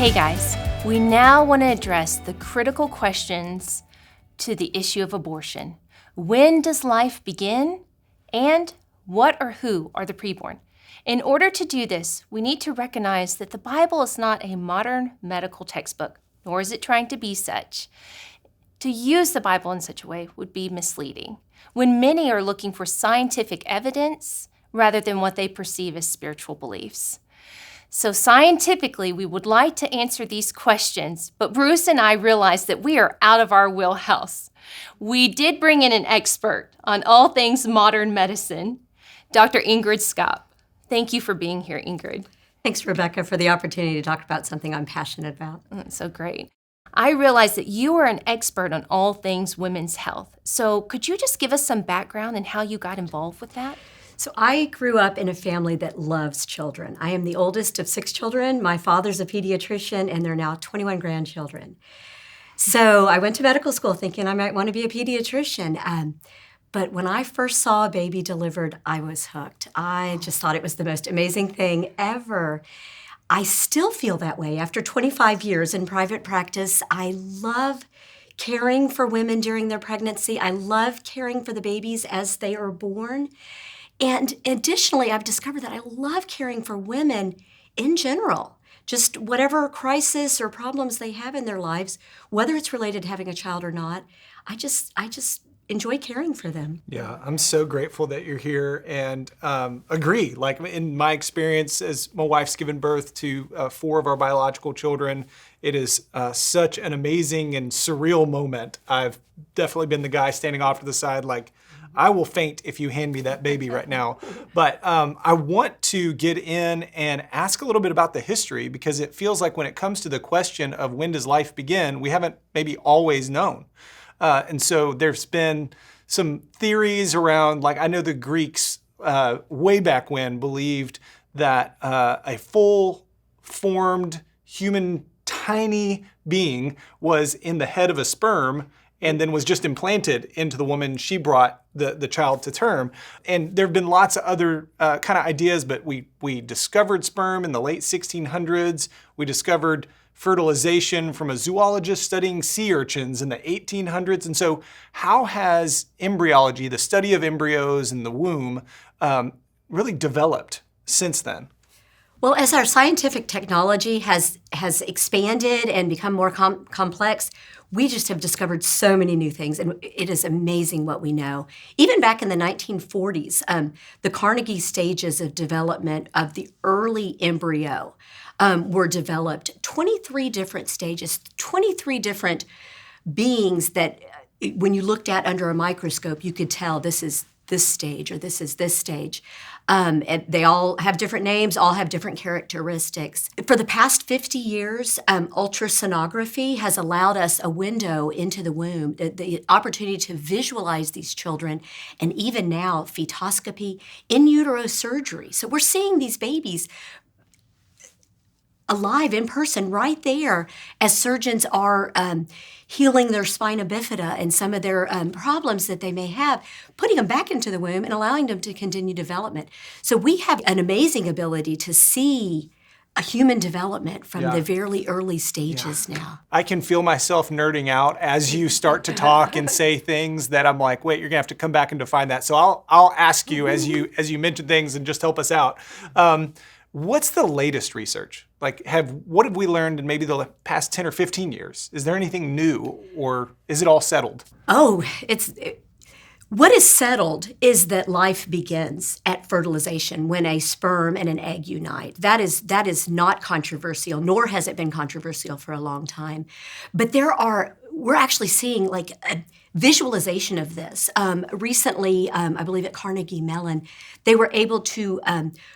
Hey guys, we now want to address the critical questions to the issue of abortion. When does life begin? And what or who are the preborn? In order to do this, we need to recognize that the Bible is not a modern medical textbook, nor is it trying to be such. To use the Bible in such a way would be misleading, when many are looking for scientific evidence rather than what they perceive as spiritual beliefs. So scientifically, we would like to answer these questions, but Bruce and I realized that we are out of our wheelhouse. We did bring in an expert on all things modern medicine, Dr. Ingrid Skop. Thank you for being here, Ingrid. Thanks, Rebecca, for the opportunity to talk about something I'm passionate about. That's so great. I realize that you are an expert on all things women's health. So could you just give us some background and how you got involved with that? So I grew up in a family that loves children. I am the oldest of 6 children. My father's a pediatrician, and there are now 21 grandchildren. So I went to medical school thinking I might want to be a pediatrician. But when I first saw a baby delivered, I was hooked. I just thought it was the most amazing thing ever. I still feel that way after 25 years in private practice. I love caring for women during their pregnancy. I love caring for the babies as they are born. And additionally, I've discovered that I love caring for women in general. Just whatever crisis or problems they have in their lives, whether it's related to having a child or not, I just enjoy caring for them. Yeah, I'm so grateful that you're here and agree. Like in my experience, as my wife's given birth to 4 of our biological children, it is such an amazing and surreal moment. I've definitely been the guy standing off to the side like, I will faint if you hand me that baby right now. But I want to get in and ask a little bit about the history, because it feels like when it comes to the question of when does life begin, we haven't maybe always known. And so there's been some theories around, like I know the Greeks way back when believed that a full-formed human tiny being was in the head of a sperm and then was just implanted into the woman. She brought the child to term. And there have been lots of other kind of ideas, but we discovered sperm in the late 1600s. We discovered fertilization from a zoologist studying sea urchins in the 1800s. And so how has embryology, the study of embryos in the womb, really developed since then? Well, as our scientific technology has expanded and become more complex, we just have discovered so many new things, and it is amazing what we know. Even back in the 1940s, the Carnegie stages of development of the early embryo were developed. 23 different stages, 23 different beings that when you looked at under a microscope, you could tell this is this stage or this is this stage. And they all have different names, all have different characteristics. For the past 50 years, ultrasonography has allowed us a window into the womb, the opportunity to visualize these children, and even now, fetoscopy, in utero surgery. So we're seeing these babies alive in person right there as surgeons are healing their spina bifida and some of their problems that they may have, putting them back into the womb and allowing them to continue development. So we have an amazing ability to see a human development from the very early stages now. I can feel myself nerding out as you start to talk and say things that I'm like, wait, you're gonna have to come back and define that. So I'll ask you as you mention things and just help us out. What's the latest research? Like, what have we learned in maybe the past 10 or 15 years? Is there anything new, or is it all settled? Oh, what is settled is that life begins at fertilization when a sperm and an egg unite. That is not controversial, nor has it been controversial for a long time. But we're actually seeing like a visualization of this. Recently, I believe at Carnegie Mellon, they were able to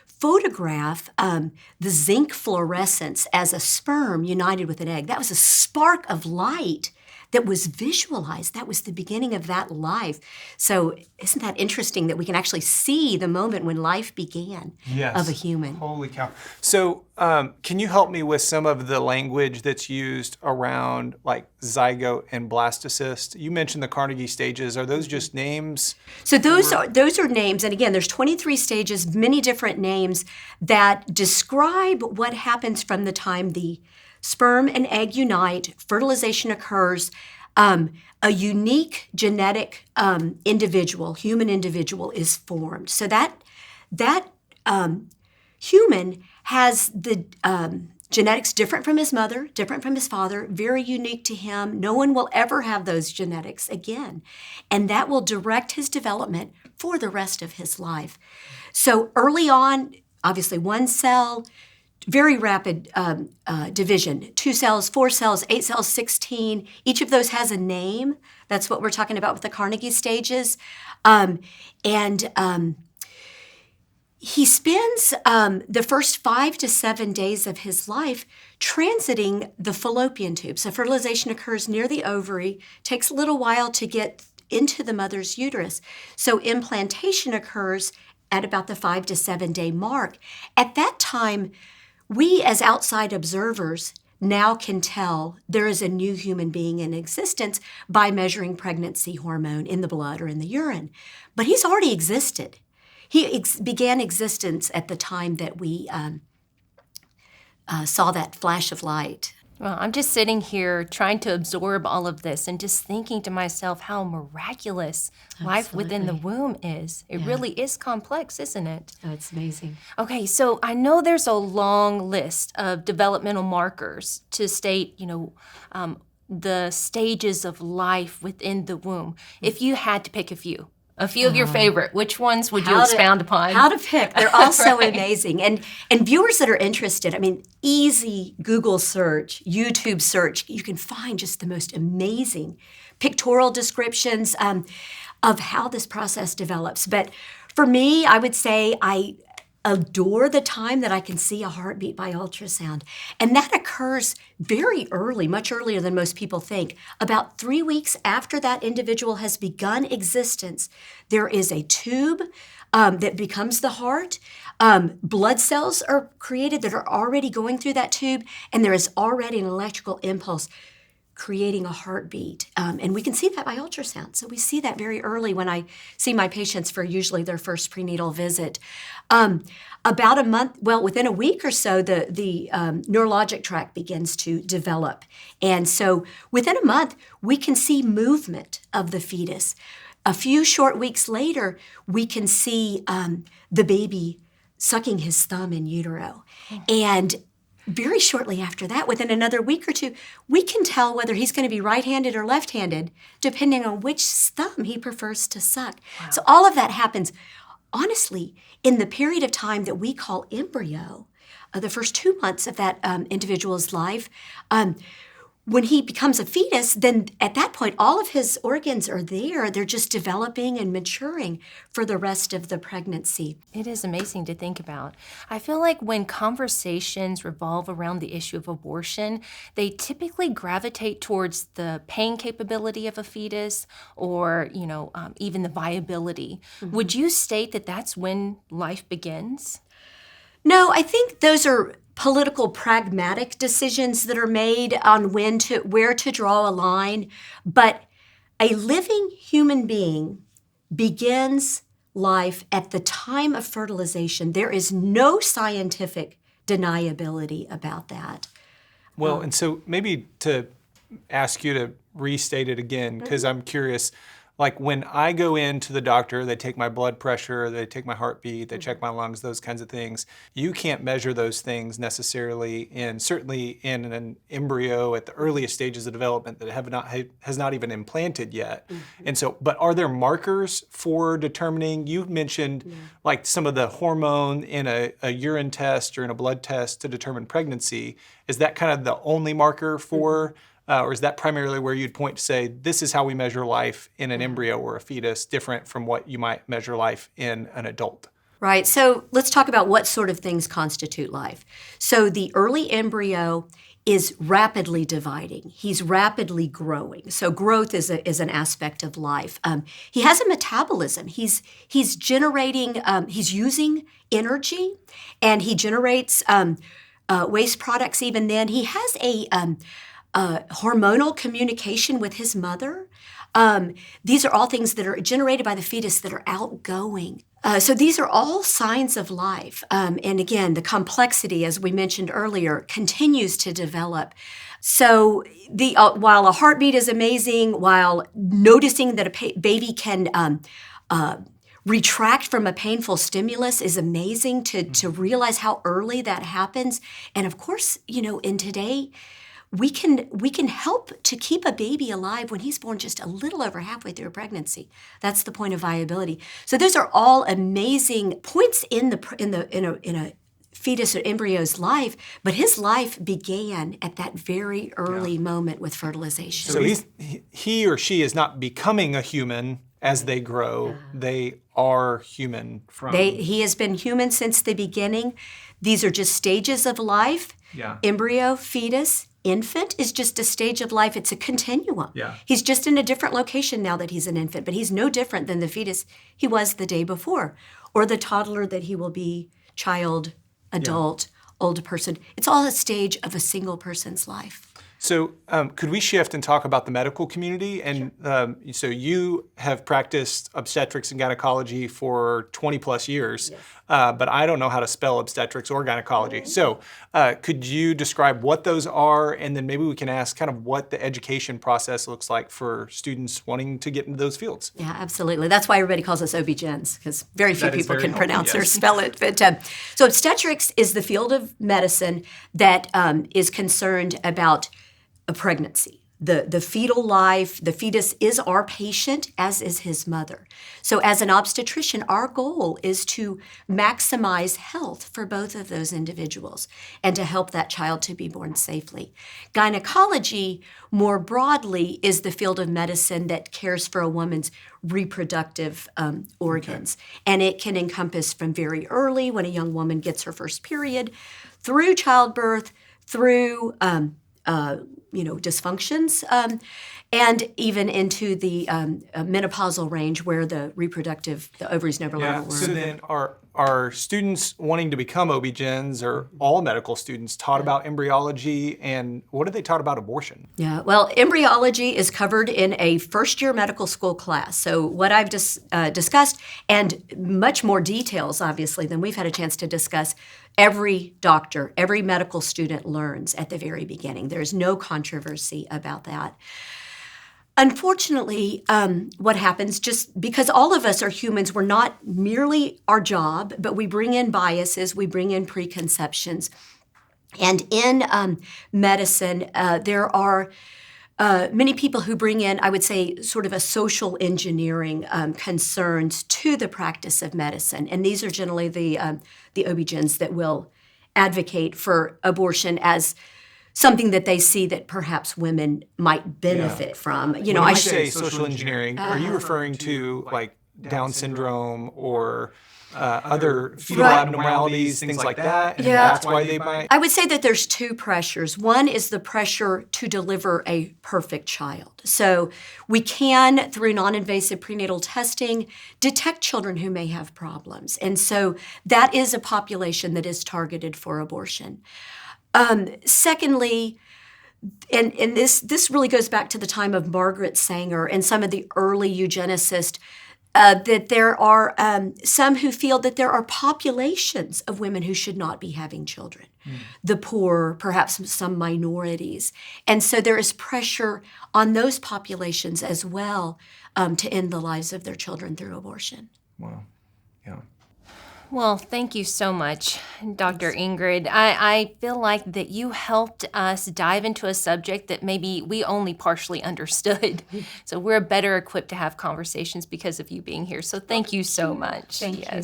photograph the zinc fluorescence as a sperm united with an egg. That was a spark of light that was visualized. That was the beginning of that life. So isn't that interesting that we can actually see the moment when life began of a human? Holy cow. So can you help me with some of the language that's used around like zygote and blastocyst? You mentioned the Carnegie stages. Are those just names? So those are names. And again, there's 23 stages, many different names that describe what happens from the time the sperm and egg unite, fertilization occurs, a unique genetic human individual is formed. So that human has the genetics different from his mother, different from his father, very unique to him. No one will ever have those genetics again. And that will direct his development for the rest of his life. So early on, obviously 1 cell, very rapid division, 2 cells, 4 cells, 8 cells, 16. Each of those has a name. That's what we're talking about with the Carnegie stages. He spends the first 5 to 7 days of his life transiting the fallopian tube. So fertilization occurs near the ovary, takes a little while to get into the mother's uterus. So implantation occurs at about the 5 to 7 day mark. At that time, we as outside observers now can tell there is a new human being in existence by measuring pregnancy hormone in the blood or in the urine. But he's already existed. He began existence at the time that we saw that flash of light. Well, I'm just sitting here trying to absorb all of this and just thinking to myself how miraculous life within the womb is. It really is complex, isn't it? Oh, it's amazing. Okay, so I know there's a long list of developmental markers to state, the stages of life within the womb. If you had to pick a few of your favorite, which ones would you expound upon? How to pick. They're all so amazing. And viewers that are interested, easy Google search, YouTube search, you can find just the most amazing pictorial descriptions of how this process develops. But for me, I would say I adore the time that I can see a heartbeat by ultrasound. And that occurs very early, much earlier than most people think. About 3 weeks after that individual has begun existence, there is a tube that becomes the heart. Blood cells are created that are already going through that tube, and there is already an electrical impulse creating a heartbeat. And we can see that by ultrasound. So we see that very early when I see my patients for usually their first prenatal visit. About a month, within a week or so, the neurologic tract begins to develop. And so within a month, we can see movement of the fetus. A few short weeks later, we can see the baby sucking his thumb in utero. And very shortly after that, within another week or two, we can tell whether he's going to be right-handed or left-handed, depending on which thumb he prefers to suck. Wow. So all of that happens, honestly, in the period of time that we call embryo, the first 2 months of that individual's life. When he becomes a fetus, then at that point, all of his organs are there. They're just developing and maturing for the rest of the pregnancy. It is amazing to think about. I feel like when conversations revolve around the issue of abortion, they typically gravitate towards the pain capability of a fetus or, even the viability. Mm-hmm. Would you state that that's when life begins? No, I think those are political pragmatic decisions that are made on where to draw a line. But a living human being begins life at the time of fertilization. There is no scientific deniability about that. Well, and so maybe to ask you to restate it again, because I'm curious, like when I go into the doctor, they take my blood pressure, they take my heartbeat, they check my lungs, those kinds of things. You can't measure those things necessarily certainly in an embryo at the earliest stages of development that has not even implanted yet. Mm-hmm. And so, but are there markers for determining, you mentioned like some of the hormone in a urine test or in a blood test to determine pregnancy. Is that kind of the only marker for or is that primarily where you'd point to say, this is how we measure life in an embryo or a fetus, different from what you might measure life in an adult? Right. So let's talk about what sort of things constitute life. So the early embryo is rapidly dividing. He's rapidly growing. So growth is an aspect of life. He has a metabolism. He's generating, he's using energy, and he generates waste products even then. He has a hormonal communication with his mother. These are all things that are generated by the fetus that are outgoing. So these are all signs of life. And again, the complexity, as we mentioned earlier, continues to develop. So while a heartbeat is amazing, while noticing that a baby can retract from a painful stimulus is amazing to realize how early that happens. And of course, in today, we can help to keep a baby alive when he's born just a little over halfway through a pregnancy. That's the point of viability. So those are all amazing points in a fetus or embryo's life, but his life began at that very early moment with fertilization. So he or she is not becoming a human as they grow. They are human from... He has been human since the beginning. These are just stages of life. Yeah. Embryo, fetus, infant is just a stage of life. It's a continuum. Yeah. He's just in a different location now that he's an infant, but he's no different than the fetus he was the day before, or the toddler that he will be, child, adult, older person. It's all a stage of a single person's life. So could we shift and talk about the medical community? And so you have practiced obstetrics and gynecology for 20 plus years, but I don't know how to spell obstetrics or gynecology. So could you describe what those are? And then maybe we can ask kind of what the education process looks like for students wanting to get into those fields. Yeah, absolutely. That's why everybody calls us OB-GYNs, because very few people can pronounce or yes. spell it. But so obstetrics is the field of medicine that is concerned about a pregnancy. The fetal life, the fetus is our patient, as is his mother. So as an obstetrician, our goal is to maximize health for both of those individuals and to help that child to be born safely. Gynecology, more broadly, is the field of medicine that cares for a woman's reproductive organs. Okay. And it can encompass from very early, when a young woman gets her first period, through childbirth, through dysfunctions, and even into the menopausal range where the ovaries never level were. So then are students wanting to become OB-GYNs or all medical students taught about embryology, and what are they taught about abortion? Yeah, well, embryology is covered in a first-year medical school class. So what I've discussed, and much more details, obviously, than we've had a chance to discuss, every doctor, every medical student learns at the very beginning. There's no controversy about that. Unfortunately, what happens, just because all of us are humans, we're not merely our job, but we bring in biases, we bring in preconceptions. And in medicine, there are many people who bring in, I would say, sort of a social engineering concerns to the practice of medicine. And these are generally the OB-GYNs that will advocate for abortion as something that they see that perhaps women might benefit from. When you say social engineering, are you referring to like Down syndrome or other fetal abnormalities, things like that? And that's why they might? I would say that there's two pressures. One is the pressure to deliver a perfect child. So we can, through non-invasive prenatal testing, detect children who may have problems. And so that is a population that is targeted for abortion. Secondly, and this really goes back to the time of Margaret Sanger and some of the early eugenicists, that there are some who feel that there are populations of women who should not be having children. The poor, perhaps some minorities. And so there is pressure on those populations as well to end the lives of their children through abortion. Wow. Yeah. Well, thank you so much, Dr. Ingrid. I feel like that you helped us dive into a subject that maybe we only partially understood. So we're better equipped to have conversations because of you being here. So thank you so much. Thank you.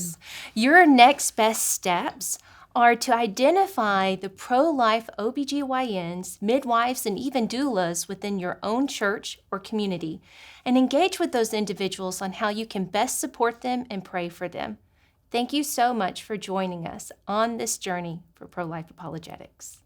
Your next best steps are to identify the pro-life OBGYNs, midwives, and even doulas within your own church or community, and engage with those individuals on how you can best support them and pray for them. Thank you so much for joining us on this journey for ProLife Apologetics.